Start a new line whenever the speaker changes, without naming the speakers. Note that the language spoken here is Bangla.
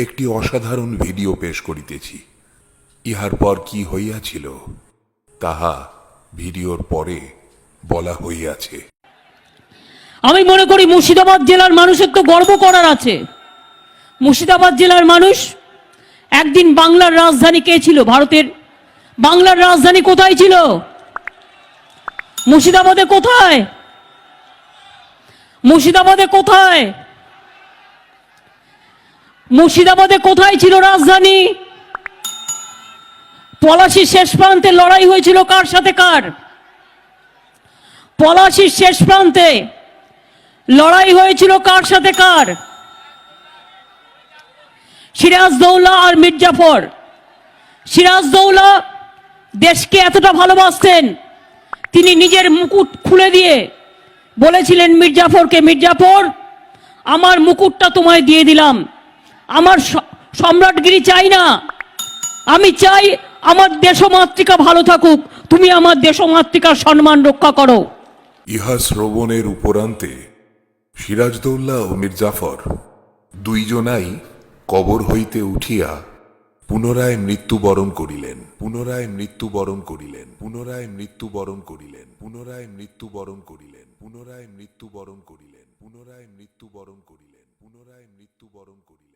একটি অসাধারণ ভিডিও পেশ করিতেছি। ইহার পর কি হইয়াছিল তাহা ভিডিওর পরে বলা হইয়াছে।
আমি মনে করি মুর্শিদাবাদ জেলার মানুষের তো গর্ব করার আছে। মুর্শিদাবাদ জেলার মানুষ একদিন বাংলার রাজধানী কে ছিল? ভারতের বাংলার রাজধানী কোথায় ছিল? মুর্শিদাবাদে কোথায়? মুর্শিদাবাদে কোথায়? মুর্শিদাবাদে কোথায় ছিল রাজধানী? পলাশীর শেষ প্রান্তে লড়াই হয়েছিল কার সাথে কার? পলাশীর শেষ প্রান্তে লড়াই হয়েছিল কার সাথে কার? সিরাজদৌল্লা আর মির্জাফর। সিরাজদৌল্লা দেশকে এতটা ভালোবাসতেন, তিনি নিজের মুকুট খুলে দিয়ে বলেছিলেন মির্জাফরকে, মির্জাফর আমার মুকুটটা তোমায় দিয়ে দিলাম, আমার সম্রাটগিরি চাই না, আমি চাই আমার দেশমাতৃকা ভালো থাকুক, তুমি আমার দেশমাতৃকার সম্মান রক্ষা করো।
ইহা শ্রবণের উপরান্তে সিরাজদৌল্লা ও মির্জাফর দুইজনাই কবর হইতে উঠিয়া পুনরায় মৃত্যুবরণ করিলেন। পুনরায় মৃত্যুবরণ করিলেন। পুনরায় মৃত্যুবরণ করিলেন। পুনরায় মৃত্যুবরণ করিলেন। পুনরায় মৃত্যুবরণ করিলেন। পুনরায় মৃত্যুবরণ করিলেন। পুনরায় মৃত্যুবরণ করিলেন।